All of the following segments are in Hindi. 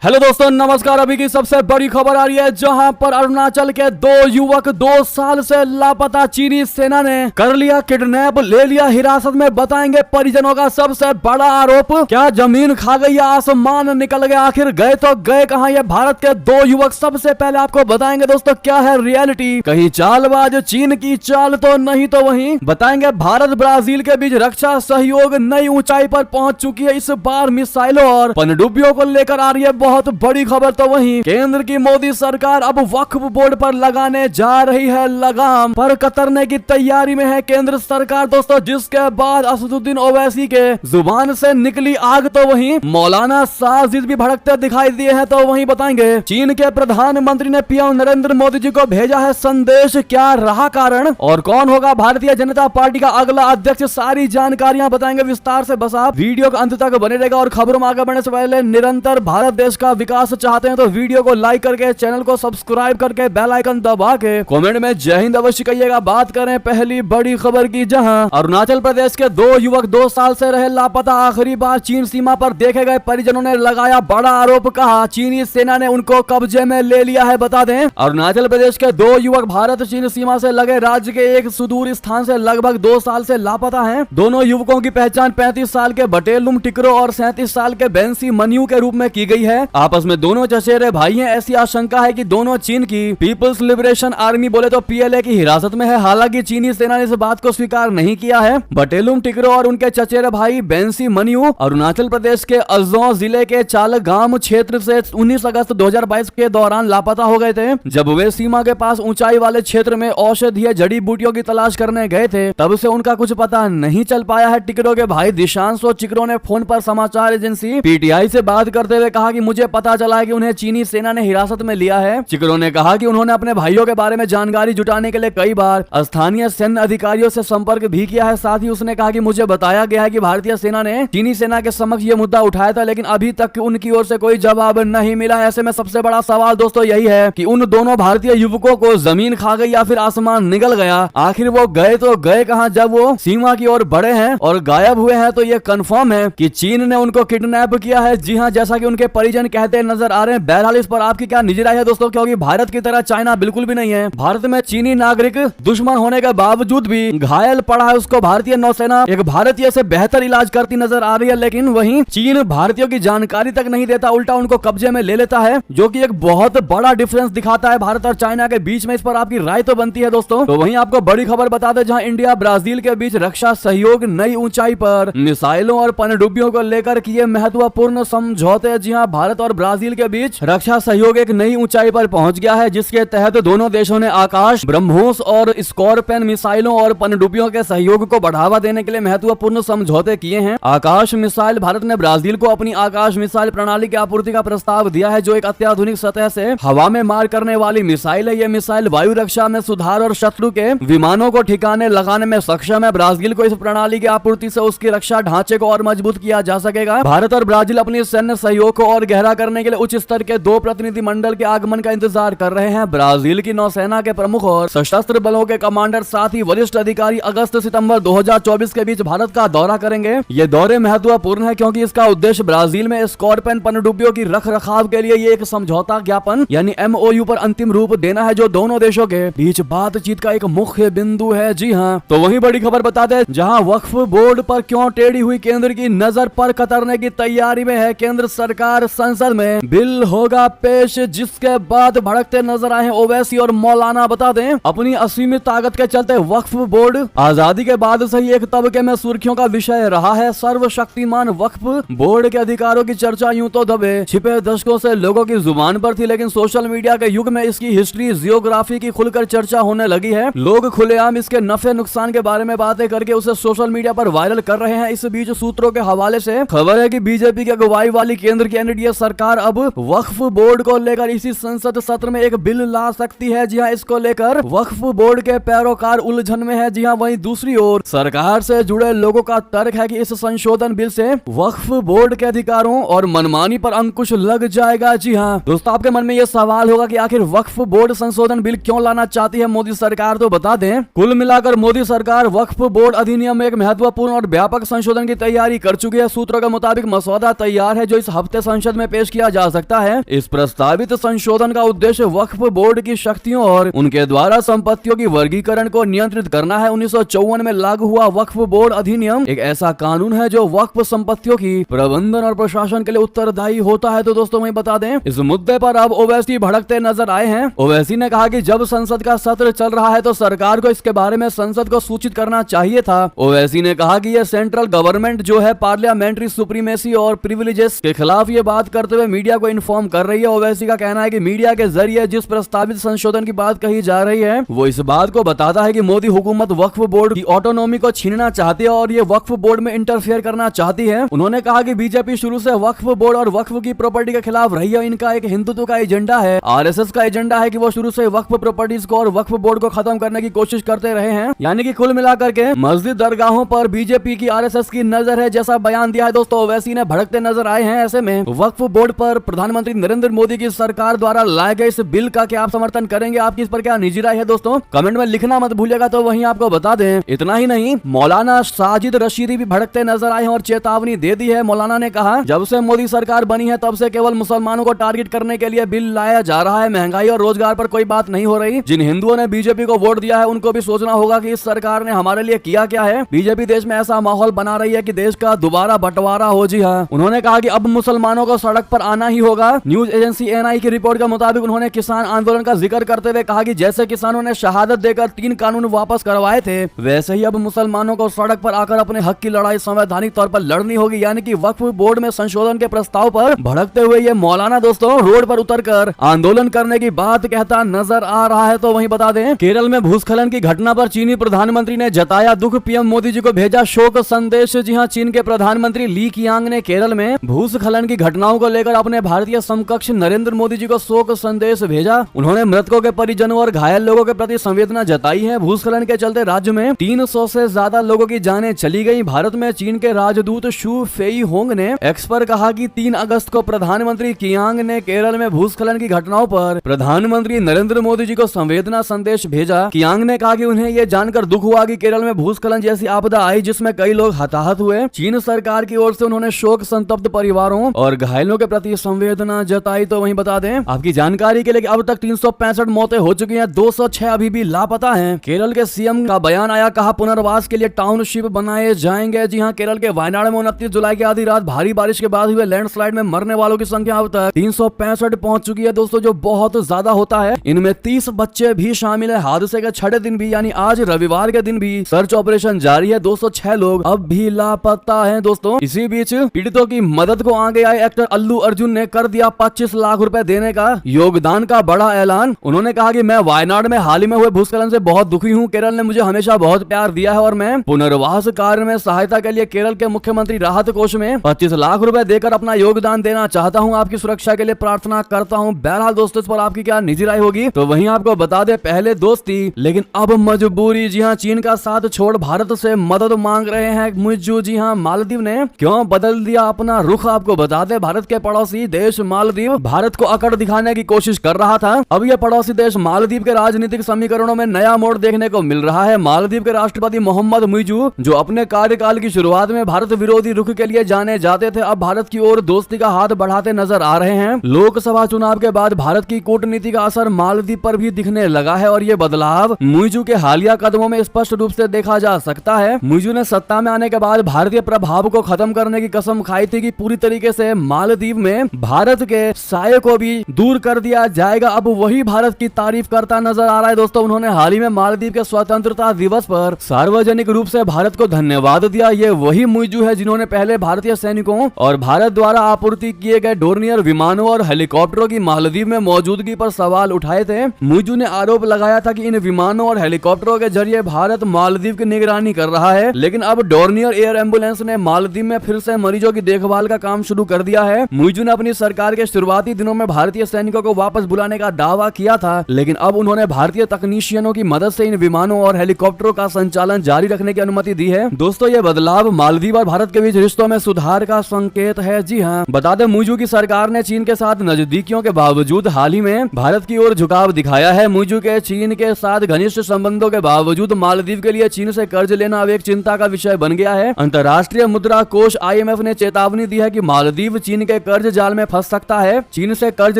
हेलो दोस्तों, नमस्कार। अभी की सबसे बड़ी खबर आ रही है, जहां पर अरुणाचल के दो युवक 2 साल से लापता चीनी सेना ने कर लिया किडनैप, ले लिया हिरासत में। बताएंगे परिजनों का सबसे बड़ा आरोप। क्या जमीन खा गई या आसमान निकल गया? आखिर गए तो गए कहां ये भारत के 2 युवक? सबसे पहले आपको बताएंगे दोस्तों क्या है रियलिटी। कहीं चालबाज चीन की चाल तो नहीं तो वहीं बताएंगे भारत ब्राजील के बीच रक्षा सहयोग नई ऊंचाई पर पहुंच चुकी है। इस बार मिसाइलों और पनडुब्बियों को लेकर आ रही है बहुत बड़ी खबर। तो वहीं केंद्र की मोदी सरकार अब वक्फ बोर्ड पर लगाने जा रही है लगाम। पर कतरने की तैयारी में है केंद्र सरकार दोस्तों, जिसके बाद असदुद्दीन ओवैसी के जुबान से निकली आग। तो वहीं मौलाना साजिद भी भड़कते दिखाई दिए हैं। तो वहीं बताएंगे चीन के प्रधानमंत्री ने पीएम नरेंद्र मोदी जी को भेजा है संदेश। क्या रहा कारण और कौन होगा भारतीय जनता पार्टी का अगला अध्यक्ष? सारी जानकारियां बताएंगे विस्तार से। बस आप वीडियो के अंत तक बने रहेगा। और खबरों में आगे बढ़ने से पहले निरंतर भारत देश का विकास चाहते हैं तो वीडियो को लाइक करके चैनल को सब्सक्राइब करके बेल आइकन दबा के कमेंट में जय हिंद अवश्य कहिएगा। बात करें पहली बड़ी खबर की, जहां अरुणाचल प्रदेश के 2 युवक 2 साल से रहे लापता। आखिरी बार चीन सीमा पर देखे गए। परिजनों ने लगाया बड़ा आरोप। कहा चीनी सेना ने उनको कब्जे में ले लिया है। बता दें अरुणाचल प्रदेश के 2 युवक भारत चीन सीमा से लगे राज्य के एक सुदूर स्थान से लगभग 2 साल से लापता हैं। दोनों युवकों की पहचान 35 साल के बटेलुम टिकरो और 37 साल के बेंसी मनियू के रूप में की गई है। आपस में दोनों चचेरे भाई हैं। ऐसी आशंका है कि दोनों चीन की पीपल्स लिबरेशन आर्मी बोले तो पीएलए की हिरासत में है। हालांकि चीनी सेना ने इस बात को स्वीकार नहीं किया है। बटेलुम टिकरो और उनके चचेरे भाई बेंसी मनियू अरुणाचल प्रदेश के अजो जिले के चालगाम क्षेत्र से 19 अगस्त 2022 के दौरान लापता हो गए थे। जब वे सीमा के पास ऊंचाई वाले क्षेत्र में औषधीय जड़ी बूटियों की तलाश करने गए थे, तब से उनका कुछ पता नहीं चल पाया है। टिकरो के भाई दिशांश और चिकरो ने फोन पर समाचार एजेंसी पीटीआई से बात करते हुए कहा कि मुझे पता चला है कि उन्हें चीनी सेना ने हिरासत में लिया है। चिकरो ने कहा कि उन्होंने अपने भाइयों के बारे में जानकारी जुटाने के लिए कई बार स्थानीय सैन्य अधिकारियों से संपर्क भी किया है। साथ ही उसने कहा कि मुझे बताया गया है कि भारतीय सेना ने चीनी सेना के समक्ष ये मुद्दा उठाया था, लेकिन अभी तक उनकी ओर से कोई जवाब नहीं मिला। ऐसे में सबसे बड़ा सवाल दोस्तों यही है कि उन दोनों भारतीय युवकों को जमीन खा गई या फिर आसमान निगल गया। आखिर वो गए तो गए कहां जब वो सीमा की ओर बढ़े हैं और गायब हुए हैं? तो ये कंफर्म है कि चीन ने उनको किडनैप किया है। जी हां, जैसा कि उनके परिजन कहते नजर आ रहे हैं। बहरहाल इस पर आपकी क्या निजी राय है दोस्तों? क्योंकि भारत की तरह चाइना बिल्कुल भी नहीं है। भारत में चीनी नागरिक दुश्मन होने के बावजूद भी घायल पड़ा है। उसको भारतीय नौसेना एक भारतीय से बेहतर इलाज करती नजर आ रही है, लेकिन वहीं चीन भारतीयों की जानकारी तक नहीं देता, उल्टा उनको कब्जे में ले लेता है, जो कि एक बहुत बड़ा डिफरेंस दिखाता है भारत और चाइना के बीच में। इस पर आपकी राय तो बनती है दोस्तों। तो वहीं आपको बड़ी खबर बता दें, जहां इंडिया ब्राजील के बीच रक्षा सहयोग नई ऊंचाई पर। मिसाइलों और पनडुब्बियों को लेकर किए महत्वपूर्ण समझौते। जी हां, भारत और ब्राजील के बीच रक्षा सहयोग एक नई ऊंचाई पर पहुंच गया है, जिसके तहत दोनों देशों ने आकाश, ब्रह्मोस और स्कॉर्पियन मिसाइलों और पनडुब्बियों के सहयोग को बढ़ावा देने के लिए महत्वपूर्ण समझौते किए हैं। आकाश मिसाइल, भारत ने ब्राजील को अपनी आकाश मिसाइल प्रणाली की आपूर्ति का प्रस्ताव दिया है, जो एक अत्याधुनिक सतह से हवा में मार करने वाली मिसाइल है। यह मिसाइल वायु रक्षा में सुधार और शत्रु के विमानों को ठिकाने लगाने में सक्षम है। ब्राजील को इस प्रणाली की आपूर्ति से उसकी रक्षा ढांचे को और मजबूत किया जा सकेगा। भारत और ब्राजील अपनी सैन्य सहयोग को और गहरा करने के लिए उच्च स्तर के 2 प्रतिनिधि मंडल के आगमन का इंतजार कर रहे हैं। ब्राजील की नौसेना के प्रमुख और सशस्त्र बलों के कमांडर, साथ ही वरिष्ठ अधिकारी अगस्त सितंबर 2024 के बीच भारत का दौरा करेंगे। ये दौरे महत्वपूर्ण है क्योंकि इसका उद्देश्य ब्राजील में स्कॉर्पियन पनडुब्बियों की रख रखाव के लिए ये एक समझौता ज्ञापन यानी MOU पर अंतिम रूप देना है, जो दोनों देशों के बीच बातचीत का एक मुख्य बिंदु है। जी हाँ, तो वही बड़ी खबर बता दे, जहाँ वक्फ बोर्ड पर क्यों टेढ़ी हुई केंद्र की नजर, पर कतरने की तैयारी में है केंद्र सरकार। संसद में बिल होगा पेश, जिसके बाद भड़कते नजर आए हैं ओवैसी और मौलाना। बता दें अपनी असीमित ताकत के चलते वक्फ बोर्ड आजादी के बाद से ही एक तबके में सुर्खियों का विषय रहा है। सर्वशक्तिमान वक्फ बोर्ड के अधिकारों की चर्चा यूं तो दबे छिपे दशकों से लोगों की जुबान पर थी, लेकिन सोशल मीडिया के युग में इसकी हिस्ट्री, जियोग्राफी की खुलकर चर्चा होने लगी है। लोग खुलेआम इसके नफे नुकसान के बारे में बातें करके उसे सोशल मीडिया पर वायरल कर रहे हैं। इस बीच सूत्रों के हवाले से खबर है कि बीजेपी की अगुवाई वाली केंद्र की एनडीए सरकार अब वक्फ बोर्ड को लेकर इसी संसद सत्र में एक बिल ला सकती है। जी हां, इसको लेकर वक्फ बोर्ड के पैरोकार उलझन में है। जी हां, वहीं दूसरी ओर सरकार से जुड़े लोगों का तर्क है कि इस संशोधन बिल से वक्फ बोर्ड के अधिकारों और मनमानी पर अंकुश लग जाएगा। जी हां दोस्तों, आपके मन में यह सवाल होगा कि आखिर वक्फ बोर्ड संशोधन बिल क्यों लाना चाहती है मोदी सरकार? तो बता दें, कुल मिलाकर मोदी सरकार वक्फ बोर्ड अधिनियम में एक महत्वपूर्ण और व्यापक संशोधन की तैयारी कर चुकी है। सूत्रों के मुताबिक मसौदा तैयार है, जो इस हफ्ते संसद में पेश किया जा सकता है। इस प्रस्तावित संशोधन का उद्देश्य वक्फ बोर्ड की शक्तियों और उनके द्वारा संपत्तियों की वर्गीकरण को नियंत्रित करना है। 1954 में लागू हुआ वक्फ बोर्ड अधिनियम एक ऐसा कानून है जो वक्फ संपत्तियों की प्रबंधन और प्रशासन के लिए उत्तरदायी होता है। तो दोस्तों वही बता दें, इस मुद्दे पर अब ओवैसी भड़कते नजर आए हैं। ओवैसी ने कहा कि जब संसद का सत्र चल रहा है तो सरकार को इसके बारे में संसद को सूचित करना चाहिए था। ओवैसी ने कहा कि यह सेंट्रल गवर्नमेंट जो है पार्लियामेंट्री सुप्रीमेसी और प्रिविलेजेस के खिलाफ ये बात करते हुए मीडिया को इन्फॉर्म कर रही है। ओवैसी का कहना है कि मीडिया के जरिए जिस प्रस्तावित संशोधन की बात कही जा रही है वो इस बात को बताता है कि मोदी हुकूमत वक्फ बोर्ड की ऑटोनॉमी को छीनना चाहती है और ये वक्फ बोर्ड में इंटरफेयर करना चाहती है। उन्होंने कहा कि बीजेपी शुरू से वक्फ बोर्ड और वक्फ की प्रॉपर्टी के खिलाफ रही है। इनका एक हिंदुत्व का एजेंडा है। आरएसएस का एजेंडा है कि वो शुरू से वक्फ प्रॉपर्टीज को और वक्फ बोर्ड को खत्म करने की कोशिश करते रहे हैं। यानी कि कुल मिलाकर के मस्जिद दरगाहों पर बीजेपी की आरएसएस की नजर है, जैसा बयान दिया है। दोस्तों ओवैसी ने भड़कते नजर आए हैं। ऐसे में वक्फ बोर्ड पर प्रधानमंत्री नरेंद्र मोदी की सरकार द्वारा लाए गए इस बिल का क्या आप समर्थन करेंगे? आपकी इस पर क्या निजी राय है? दोस्तों कमेंट में लिखना मत भूलिएगा। तो वहीं आपको बता दें, इतना ही नहीं, मौलाना साजिद रशीदी भी भड़कते नजर आए हैं और चेतावनी दे दी है। मौलाना ने कहा, जब से मोदी सरकार बनी है तब से केवल मुसलमानों को टारगेट करने के लिए बिल लाया जा रहा है। महंगाई और रोजगार पर कोई बात नहीं हो रही। जिन हिंदुओं ने बीजेपी को वोट दिया है उनको भी सोचना होगा कि इस सरकार ने हमारे लिए किया क्या है। बीजेपी देश में ऐसा माहौल बना रही है कि देश का दोबारा बंटवारा हो। जी हाँ, उन्होंने कहा कि अब मुसलमानों को सड़क पर आना ही होगा। न्यूज एजेंसी एएनआई की रिपोर्ट के मुताबिक उन्होंने किसान आंदोलन का जिक्र करते हुए कहा कि जैसे किसानों ने शहादत देकर 3 कानून वापस करवाए थे, वैसे ही अब मुसलमानों को सड़क पर आकर अपने हक की लड़ाई संवैधानिक तौर पर लड़नी होगी। यानी कि वक्फ बोर्ड में संशोधन के प्रस्ताव पर भड़कते हुए ये मौलाना दोस्तों रोड पर उतरकर आंदोलन करने की बात कहता नजर आ रहा है। तो वहीं बता दें, केरल में भूस्खलन की घटना पर चीनी प्रधानमंत्री ने जताया दुख। पीएम मोदी जी को भेजा शोक संदेश। जी हां, चीन के प्रधानमंत्री ली कियांग ने केरल में भूस्खलन की घटनाओं को लेकर अपने भारतीय समकक्ष नरेंद्र मोदी जी को शोक संदेश भेजा। उन्होंने मृतकों के परिजनों और घायल लोगों के प्रति संवेदना जताई है। भूस्खलन के चलते राज्य में 300 से ज्यादा लोगों की जानें चली गई। भारत में चीन के राजदूत शू फेई होंग ने एक्स पर कहा कि 3 अगस्त को प्रधानमंत्री कियांग ने केरल में भूस्खलन की घटनाओं पर प्रधानमंत्री नरेंद्र मोदी जी को संवेदना संदेश भेजा। कियांग ने कहा कि उन्हें यह जानकर दुख हुआ कि केरल में भूस्खलन जैसी आपदा आई जिसमें कई लोग हताहत हुए। चीन सरकार की ओर से उन्होंने शोक संतप्त परिवारों और घायलों के प्रति संवेदना जताई। तो वहीं बता दें आपकी जानकारी के लिए कि अब तक 365 मौतें हो चुकी हैं, 206 अभी भी लापता हैं। केरल के सीएम का बयान आया, कहा पुनर्वास के लिए टाउनशिप बनाए जाएंगे। जी हां, केरल के वायनाड में 29 जुलाई की आधी रात भारी बारिश के बाद हुए लैंडस्लाइड में मरने वालों की संख्या अब तक 365 पहुंच चुकी है दोस्तों, जो बहुत ज्यादा होता है। इनमें 30 बच्चे भी शामिल है। हादसे के 6 दिन भी यानी आज रविवार के दिन भी सर्च ऑपरेशन जारी है। 206 लोग अब भी लापता हैं दोस्तों। इसी बीच पीड़ितों की मदद को आगे आए एक्टर अल्लू अर्जुन ने कर दिया 25 लाख रुपए देने का योगदान का बड़ा ऐलान। उन्होंने कहा कि मैं वायनाड में हाल ही में हुए भूस्खलन से बहुत दुखी हूं। केरल ने मुझे हमेशा बहुत प्यार दिया है और मैं पुनर्वास कार्य में सहायता के लिए केरल के मुख्यमंत्री राहत कोष में 25 लाख रुपए देकर अपना योगदान देना चाहता हूं। आपकी सुरक्षा के लिए प्रार्थना करता हूं। बहरहाल दोस्तों, इस पर आपकी क्या निजी राय होगी? तो वहीं आपको बता दे, पहले दोस्ती लेकिन अब मजबूरी। जी हां, चीन का साथ छोड़ भारत से मदद मांग रहे हैं मुइज़ू। जी हां, मालदीव ने क्यों बदल दिया अपना रुख? आपको बता दे, भारत के पड़ोसी देश मालदीव भारत को अकड़ दिखाने की कोशिश कर रहा था। अब यह पड़ोसी देश मालदीव के राजनीतिक समीकरणों में नया मोड़ देखने को मिल रहा है। मालदीव के राष्ट्रपति मोहम्मद मुइज़ू, जो अपने कार्यकाल की शुरुआत में भारत विरोधी रुख के लिए जाने जाते थे, अब भारत की ओर दोस्ती का हाथ बढ़ाते नजर आ रहे हैं। लोकसभा चुनाव के बाद भारत की कूटनीति का असर मालदीव पर भी दिखने लगा है और ये बदलाव मुइज़ू के हालिया कदमों में स्पष्ट रूप से देखा जा सकता है। मुइज़ू ने सत्ता में आने के बाद भारतीय प्रभाव को खत्म करने की कसम खाई थी कि पूरी तरीके से मालदीव में भारत के साये को भी दूर कर दिया जाएगा। अब वही भारत की तारीफ करता नजर आ रहा है दोस्तों। उन्होंने हाल ही में मालदीव के स्वतंत्रता दिवस पर सार्वजनिक रूप से भारत को धन्यवाद दिया। ये वही मुइज़ू है जिन्होंने पहले भारतीय सैनिकों और भारत द्वारा आपूर्ति किए गए डोर्नियर विमानों और हेलीकॉप्टरों की मालदीव में मौजूदगी पर सवाल उठाए थे। मुइज़ू ने आरोप लगाया था कि इन विमानों और हेलीकॉप्टरों के जरिए भारत मालदीव की निगरानी कर रहा है, लेकिन अब डोर्नियर एयर एम्बुलेंस ने मालदीव में फिर से मरीजों की देखभाल का काम शुरू कर दिया है। मुइज़ू ने अपनी सरकार के शुरुआती दिनों में भारतीय सैनिकों को वापस बुलाने का दावा किया था, लेकिन अब उन्होंने भारतीय तकनीशियनों की मदद से इन विमानों और हेलीकॉप्टरों का संचालन जारी रखने की अनुमति दी है। दोस्तों, ये बदलाव मालदीव और भारत के बीच रिश्तों में सुधार का संकेत है। जी हाँ, बता दें, मुइज़ू की सरकार ने चीन के साथ नजदीकियों के बावजूद हाल ही में भारत की ओर झुकाव दिखाया है। मुइज़ू के चीन के साथ घनिष्ठ संबंधों के बावजूद मालदीव के लिए चीन से कर्ज लेना अब एक चिंता का विषय बन गया है। अंतर्राष्ट्रीय मुद्रा कोष IMF ने चेतावनी दी है कि मालदीव चीन के के कर्ज जाल में फंस सकता है। चीन से कर्ज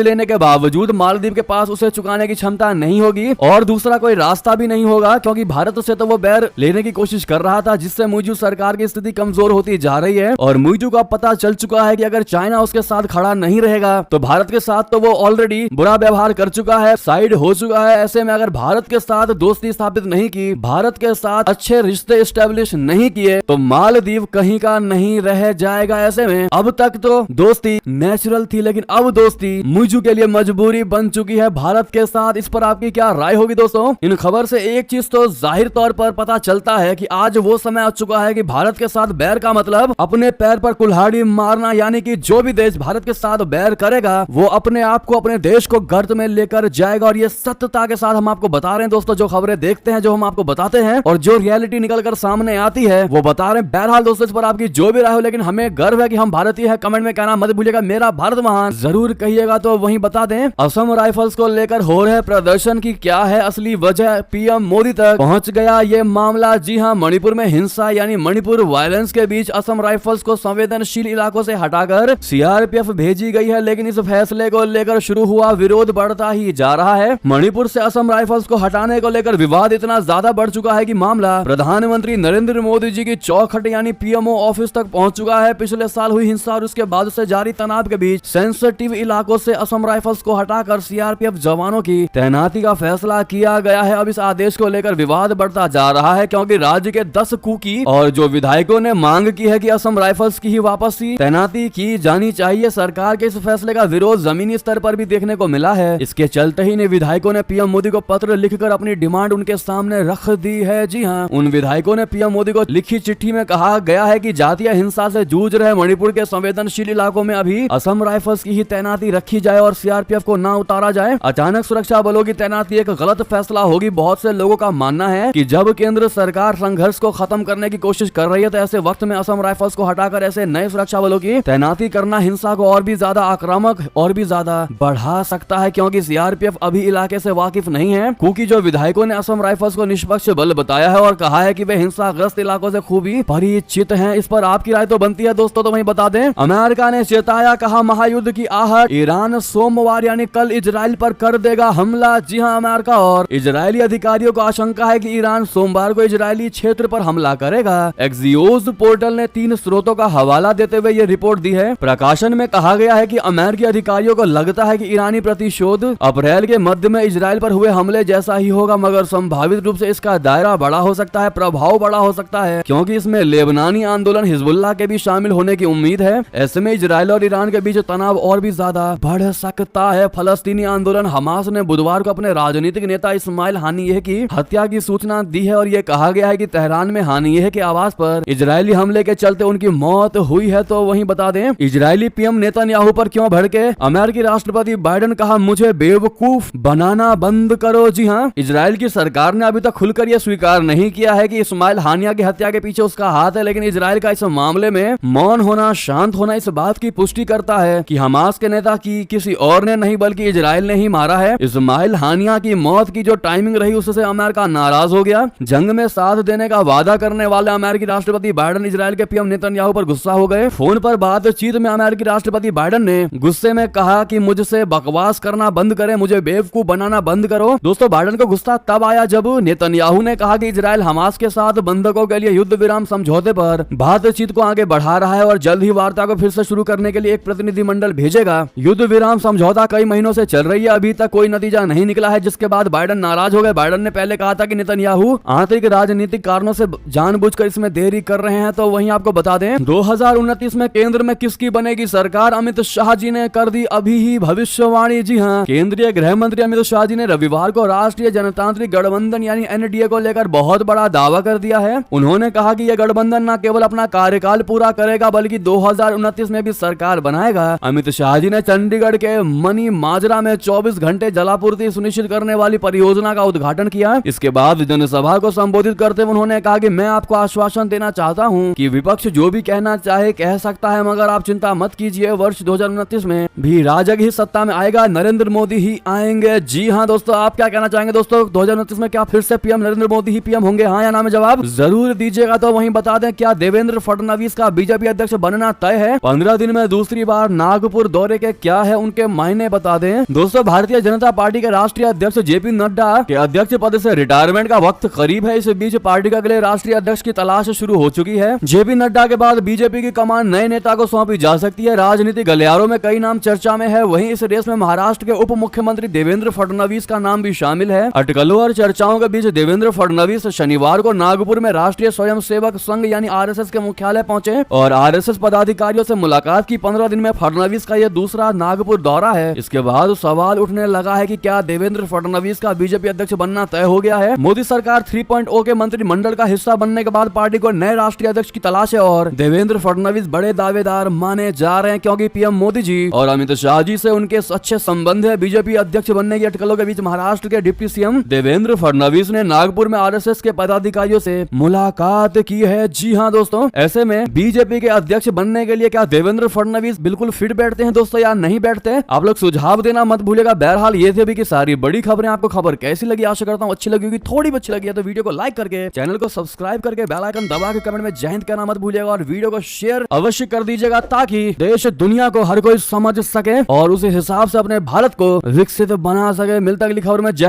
लेने के बावजूद मालदीव के पास उसे चुकाने की क्षमता नहीं होगी और दूसरा कोई रास्ता भी नहीं होगा, क्योंकि भारत से तो वो बैर लेने की कोशिश कर रहा था, जिससे मुइजू सरकार की स्थिति कमजोर होती जा रही है। और मुइजू को अब पता चल चुका है कि अगर चाइना उसके साथ खड़ा नहीं रहेगा तो भारत के साथ तो वो ऑलरेडी बुरा व्यवहार कर चुका है, साइड हो चुका है। ऐसे में अगर भारत के साथ दोस्ती स्थापित नहीं की, भारत के साथ अच्छे रिश्ते स्टेब्लिश नहीं किए, तो मालदीव कहीं का नहीं रह जाएगा। ऐसे में अब तक तो दोस्ती नेचुरल थी, लेकिन अब दोस्ती मुइजू के लिए मजबूरी बन चुकी है भारत के साथ। इस पर आपकी क्या राय होगी दोस्तों? इन खबर से एक चीज तो जाहिर तौर पर पता चलता है कि आज वो समय आ चुका है कि भारत के साथ बैर का मतलब अपने पैर पर कुल्हाड़ी मारना, यानी कि जो भी देश भारत के साथ बैर करेगा वो अपने आप को, अपने देश को गर्त में लेकर जाएगा। और ये सत्यता के साथ हम आपको बता रहे हैं दोस्तों, जो खबरें देखते हैं, जो हम आपको बताते हैं और जो रियलिटी निकल कर सामने आती है वो बता रहे हैं। बहरहाल दोस्तों, इस पर आपकी जो भी राय हो, लेकिन हमें गर्व है कि हम भारतीय है। कमेंट में कहना मत भूलिएगा मेरा भारत महान, जरूर कहिएगा। तो वहीं बता दें, असम राइफल्स को लेकर हो रहे प्रदर्शन की क्या है असली वजह, पीएम मोदी तक पहुंच गया ये मामला। जी हां, मणिपुर में हिंसा यानी मणिपुर वायलेंस के बीच असम राइफल्स को संवेदनशील इलाकों से हटाकर सीआरपीएफ भेजी गई है, लेकिन इस फैसले को लेकर शुरू हुआ विरोध बढ़ता ही जा रहा है। मणिपुर से असम राइफल्स को हटाने को लेकर विवाद इतना ज्यादा बढ़ चुका है कि मामला प्रधानमंत्री नरेंद्र मोदी जी की चौखट यानी पीएमओ ऑफिस तक पहुंच चुका है। पिछले साल हुई हिंसा और उसके बाद से जारी तनाव के बीच सेंसिटिव इलाकों से असम राइफल्स को हटाकर सीआरपीएफ जवानों की तैनाती का फैसला किया गया है। अब इस आदेश को लेकर विवाद बढ़ता जा रहा है, क्योंकि राज्य के 10 कुकी और जो विधायकों ने मांग की है कि असम राइफल्स की ही वापसी तैनाती की जानी चाहिए। सरकार के इस फैसले का विरोध जमीनी स्तर पर भी देखने को मिला है। इसके चलते ही विधायकों ने पीएम मोदी को पत्र लिखकर अपनी डिमांड उनके सामने रख दी है। जी हाँ, उन विधायकों ने पीएम मोदी को लिखी चिट्ठी में कहा गया है कि जातीय हिंसा से जूझ रहे मणिपुर के संवेदनशील इलाकों में अभी असम राइफल्स की ही तैनाती रखी जाए और सीआरपीएफ को ना उतारा जाए। अचानक सुरक्षा बलों की तैनाती एक गलत फैसला होगी। बहुत से लोगों का मानना है कि जब केंद्र सरकार संघर्ष को खत्म करने की कोशिश कर रही है, तो ऐसे वक्त में असम राइफल्स को हटाकर ऐसे नए सुरक्षा बलों की तैनाती करना हिंसा को और भी ज्यादा आक्रामक और भी ज्यादा बढ़ा सकता है, क्योंकि सीआरपीएफ अभी इलाके से वाकिफ नहीं है। क्योंकि जो विधायकों ने असम राइफल्स को निष्पक्ष बल बताया है और कहा है कि वे हिंसाग्रस्त इलाकों से खूबी परिचित हैं। इस पर आपकी राय तो बनती है दोस्तों। तो वहीं बता दें, अमेरिका ने चेताया, कहा महायुद्ध की आहट, ईरान सोमवार यानी कल इजराइल पर कर देगा हमला। जी हां, अमेरिका और इजरायली अधिकारियों को आशंका है कि ईरान सोमवार को इजरायली क्षेत्र पर हमला करेगा। एक्सियोस पोर्टल ने 3 स्रोतों का हवाला देते हुए ये रिपोर्ट दी है। प्रकाशन में कहा गया है कि अमेरिकी अधिकारियों को लगता है कि ईरानी प्रतिशोध अप्रैल के मध्य में इजराइल पर हुए हमले जैसा ही होगा, मगर संभावित रूप से इसका दायरा बड़ा हो सकता है, प्रभाव बड़ा हो सकता है, क्योंकि इसमें लेबनानी आंदोलन हिजबुल्लाह के भी शामिल होने की उम्मीद है। ऐसे में इजराइल और ईरान के बीच तनाव और भी ज्यादा बढ़ सकता है। फलस्तीनी आंदोलन हमास ने बुधवार को अपने राजनीतिक नेता इस्माइल हानियेह की हत्या की सूचना दी है और ये कहा गया है कि तेहरान में हानियेह के आवास पर इजरायली हमले के चलते उनकी मौत हुई है। तो वहीं बता दें, इजरायली पीएम नेतन्याहू पर क्यों भड़के अमेरिकी राष्ट्रपति बाइडेन, कहा मुझे बेवकूफ बनाना बंद करो। जी हाँ, इजराइल की सरकार ने अभी तक खुलकर यह स्वीकार नहीं किया है कि इस्माइल हानिया की हत्या के पीछे उसका हाथ है, लेकिन इजराइल का इस मामले में मौन होना, शांत होना इस बात की पुष्टि करता है कि हमास के नेता की किसी और ने नहीं बल्कि इजराइल ने ही मारा है। इस्माइल हानिया की मौत की जो टाइमिंग रही उससे अमेरिका नाराज हो गया। जंग में साथ देने का वादा करने वाले अमेरिकी राष्ट्रपति बाइडेन इजराइल के पीएम नेतन्याहू पर गुस्सा हो गए। फोन पर बातचीत में अमेरिकी राष्ट्रपति बाइडेन ने गुस्से में कहा कि मुझसे बकवास करना बंद करें, मुझे बेवकूफ बनाना बंद करो। दोस्तों, बाइडेन को गुस्सा तब आया जब नेतन्याहू ने कहा कि इजराइल हमास के साथ बंधकों के लिए युद्ध विराम समझौते पर बातचीत को आगे बढ़ा रहा है और जल्द ही वार्ता को फिर से शुरू करने के लिए एक प्रतिनिधिमंडल भेजेगा। युद्ध विराम समझौता कई महीनों से चल रही है, अभी तक कोई नतीजा नहीं निकला है, जिसके बाद बाइडेन नाराज हो गए। बाइडेन ने पहले कहा था कि नेतन्याहू आंतरिक राजनीतिक कारणों से जानबूझकर इसमें देरी कर रहे हैं। तो वहीं आपको बता दें, 2029 में केंद्र में किसकी बनेगी सरकार, अमित शाह जी ने कर दी अभी ही भविष्यवाणी। जी हाँ, केंद्रीय गृह मंत्री अमित शाह जी ने रविवार को राष्ट्रीय जनतांत्रिक गठबंधन यानी एनडीए को लेकर बहुत बड़ा दावा कर दिया है। उन्होंने कहा कि यह गठबंधन न केवल अपना कार्यकाल पूरा करेगा बल्कि 2029 में भी सरकार बनाएगा। अमित शाह जी ने चंडीगढ़ के मनी माजरा में 24 घंटे जलापूर्ति सुनिश्चित करने वाली परियोजना का उद्घाटन किया। इसके बाद जनसभा को संबोधित करते हुए उन्होंने कहा कि मैं आपको आश्वासन देना चाहता हूं कि विपक्ष जो भी कहना चाहे कह सकता है, मगर आप चिंता मत कीजिए, वर्ष 2029 में भी राजग ही सत्ता में आएगा, नरेंद्र मोदी ही आएंगे। जी हाँ दोस्तों, आप क्या कहना चाहेंगे दोस्तों, 2029 में क्या फिर से पीएम नरेंद्र मोदी ही पीएम होंगे, हाँ या ना में जवाब जरूर दीजिएगा। तो वहीं बता दें, क्या देवेंद्र फडणवीस का बीजेपी अध्यक्ष बनना तय है? 15 दिन में दूसरी बार नागपुर दौरे के क्या है उनके मायने बता दें। दोस्तों, भारतीय जनता पार्टी के राष्ट्रीय अध्यक्ष जेपी नड्डा के अध्यक्ष पद से रिटायरमेंट का वक्त करीब है। इस बीच पार्टी का अगले राष्ट्रीय अध्यक्ष की तलाश शुरू हो चुकी है। जेपी नड्डा के बाद बीजेपी की कमान नए नेता को सौंपी जा सकती है। राजनीतिक गलियारों में कई नाम चर्चा में है। वहीं इस रेस में महाराष्ट्र के उप मुख्यमंत्री देवेंद्र फडणवीस का नाम भी शामिल है। अटकलों और चर्चाओं के बीच देवेंद्र फडणवीस शनिवार को नागपुर में राष्ट्रीय स्वयंसेवक संघ यानी आरएसएस के मुख्यालय पहुंचे और आरएसएस पदाधिकारियों से मुलाकात की। 15 दिन में फडणवीस का यह दूसरा नागपुर दौरा है। इसके बाद सवाल उठने लगा है कि क्या देवेंद्र फडणवीस का बीजेपी अध्यक्ष बनना तय हो गया है। मोदी सरकार 3.0 के मंत्रिमंडल का हिस्सा बनने के बाद पार्टी को नए राष्ट्रीय अध्यक्ष की तलाश है और देवेंद्र फडणवीस बड़े दावेदार माने जा रहे हैं, क्योंकि पीएम मोदी जी और अमित शाह जी से उनके अच्छे संबंध है। बीजेपी अध्यक्ष बनने की अटकलों के बीच महाराष्ट्र के डिप्टी सीएम देवेंद्र फडणवीस ने नागपुर में आरएसएस के पदाधिकारियों से मुलाकात की है। जी हाँ दोस्तों, ऐसे में बीजेपी के अध्यक्ष बनने के लिए क्या देवेंद्र फडणवीस बिल्कुल फिट बैठते हैं दोस्तों या नहीं बैठते? आप लोग सुझाव देना मत भूलिएगा। बहरहाल ये थे अभी की सारी बड़ी खबरें। आपको खबर कैसी लगी? आशा करता हूँ अच्छी लगी होगी। थोड़ी भी अच्छी लगी है तो वीडियो को लाइक करके चैनल को सब्सक्राइब करके बेल आइकन दबा के कमेंट में जय हिंद कहना मत भूलिएगा और वीडियो को शेयर अवश्य कर दीजिएगा ताकि देश दुनिया को हर कोई समझ सके और उस हिसाब से अपने भारत को विकसित बना सके। मिलता अगली खबर में। जय